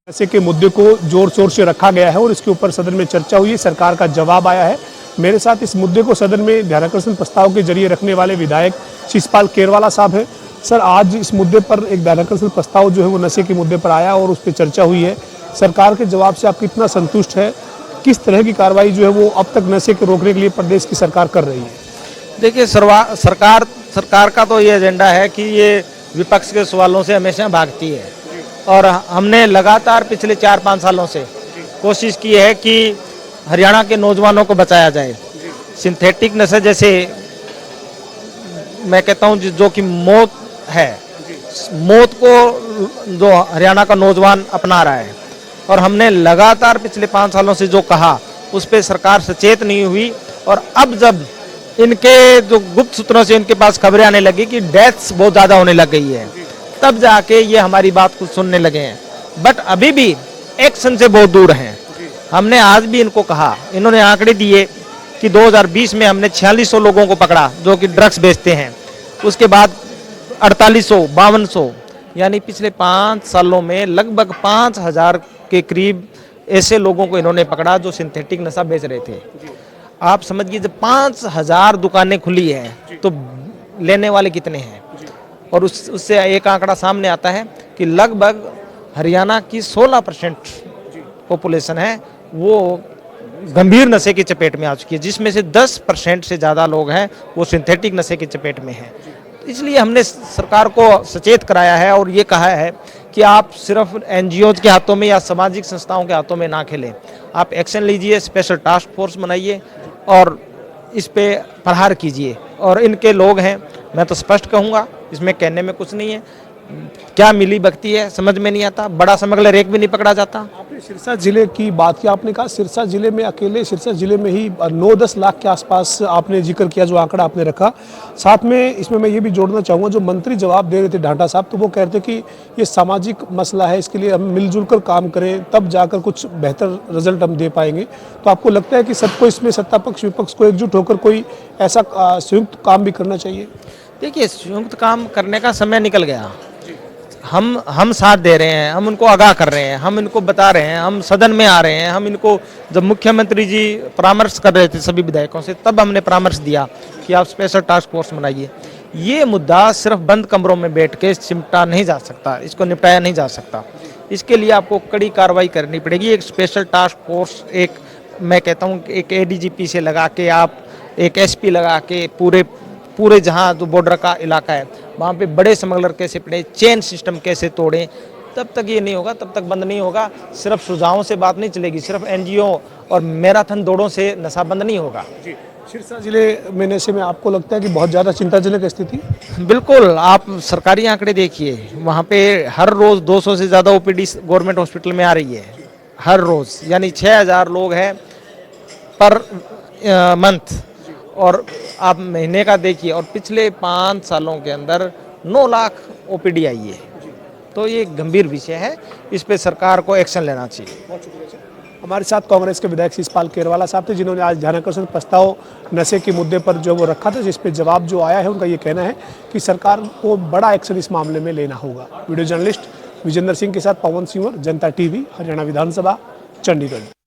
नशे के मुद्दे को जोर शोर से रखा गया है और इसके ऊपर सदन में चर्चा हुई है, सरकार का जवाब आया है। मेरे साथ इस मुद्दे को सदन में ध्यानाकर्षण प्रस्ताव के जरिए रखने वाले विधायक शिषपाल केरवाला साहब हैं। सर, आज इस मुद्दे पर एक ध्यानाकर्षण प्रस्ताव जो है वो नशे के मुद्दे पर आया और उस पर चर्चा हुई है। सरकार के जवाब से आप कितना संतुष्ट है? किस तरह की कार्रवाई जो है वो अब तक नशे को रोकने के लिए प्रदेश की सरकार कर रही है? देखिए, सरकार का तो ये एजेंडा है कि ये विपक्ष के सवालों से हमेशा भागती है और हमने लगातार पिछले 4-5 सालों से कोशिश की है कि हरियाणा के नौजवानों को बचाया जाए। सिंथेटिक नशे जैसे मैं कहता हूँ जो कि मौत है, मौत को जो हरियाणा का नौजवान अपना रहा है और हमने लगातार पिछले 5 सालों से जो कहा उस पर सरकार सचेत नहीं हुई। और अब जब इनके जो गुप्त सूत्रों से इनके पास खबरें आने लगी कि डेथ्स बहुत ज़्यादा होने लग गई है, तब जाके ये हमारी बात को सुनने लगे हैं। बट अभी भी एक्शन से बहुत दूर हैं। हमने आज भी इनको कहा, इन्होंने आंकड़े दिए कि 2020 में हमने 4600 लोगों को पकड़ा जो कि ड्रग्स बेचते हैं, उसके बाद 4800, 5200, यानी पिछले 5 सालों में लगभग 5000 के करीब ऐसे लोगों को इन्होंने पकड़ा जो सिंथेटिक नशा बेच रहे थे। आप समझिए, जब 5000 दुकानें खुली हैं तो लेने वाले कितने हैं? और उससे एक आंकड़ा सामने आता है कि लगभग हरियाणा की 16% पॉपुलेशन है वो गंभीर नशे की चपेट में आ चुकी है, जिसमें से 10% से ज़्यादा लोग हैं वो सिंथेटिक नशे की चपेट में हैं। इसलिए हमने सरकार को सचेत कराया है और ये कहा है कि आप सिर्फ NGOs के हाथों में या सामाजिक संस्थाओं के हाथों में ना खेलें, आप एक्शन लीजिए, स्पेशल टास्क फोर्स बनाइए और इस पे प्रहार कीजिए। और इनके लोग हैं, मैं तो स्पष्ट कहूँगा, इसमें कहने में कुछ नहीं है। क्या मिली भगती है समझ में नहीं आता, बड़ा स्मगलर एक भी नहीं पकड़ा जाता। आपने सिरसा जिले की बात की, आपने कहा सिरसा जिले में अकेले सिरसा जिले में ही 9-10 लाख के आसपास आपने जिक्र किया, जो आंकड़ा आपने रखा। साथ में इसमें मैं ये भी जोड़ना चाहूँगा, जो मंत्री जवाब दे रहे थे ढांटा साहब, तो वो कह रहे थे कि ये सामाजिक मसला है, इसके लिए हम मिलजुल कर काम करें तब जाकर कुछ बेहतर रिजल्ट हम दे पाएंगे। तो आपको लगता है कि सबको इसमें सत्ता पक्ष विपक्ष को एकजुट होकर कोई ऐसा संयुक्त काम भी करना चाहिए? देखिए, संयुक्त काम करने का समय निकल गया। हम साथ दे रहे हैं, हम उनको आगाह कर रहे हैं, हम इनको बता रहे हैं, हम सदन में आ रहे हैं। हम इनको, जब मुख्यमंत्री जी परामर्श कर रहे थे सभी विधायकों से, तब हमने परामर्श दिया कि आप स्पेशल टास्क फोर्स बनाइए। ये मुद्दा सिर्फ बंद कमरों में बैठ के सिमटा नहीं जा सकता, इसको निपटाया नहीं जा सकता। इसके लिए आपको कड़ी कार्रवाई करनी पड़ेगी। एक स्पेशल टास्क फोर्स, एक मैं कहता हूँ एक ADGP से लगा के, आप एक SP लगा के पूरे जहाँ जो बॉर्डर का इलाका है वहाँ पे बड़े स्मगलर कैसे पड़े, चेन सिस्टम कैसे तोड़ें, तब तक ये नहीं होगा, तब तक बंद नहीं होगा। सिर्फ सुझावों से बात नहीं चलेगी, सिर्फ NGO और मैराथन दौड़ों से नशा बंद नहीं होगा। जी, सिरसा जिले में नशे में आपको लगता है कि बहुत ज़्यादा चिंताजनक स्थिति? बिल्कुल, आप सरकारी आंकड़े देखिए, वहाँ पे हर रोज़ 200 से ज़्यादा OPD गवर्नमेंट हॉस्पिटल में आ रही है हर रोज़, यानी 6000 लोग हैं पर मंथ। और आप महीने का देखिए, और पिछले 5 सालों के अंदर 9 लाख OPD आई है। तो ये गंभीर विषय है, इस पे सरकार को एक्शन लेना चाहिए। हमारे साथ कांग्रेस के विधायक शिषपाल केरवाला साहब थे, जिन्होंने आज ध्यानाकर्षण प्रस्ताव नशे के मुद्दे पर जो वो रखा था, जिस पे जवाब जो आया है, उनका ये कहना है कि सरकार को बड़ा एक्शन इस मामले में लेना होगा। वीडियो जर्नलिस्ट विजेंद्र सिंह के साथ पवन सिंह, जनता TV, हरियाणा विधानसभा, चंडीगढ़।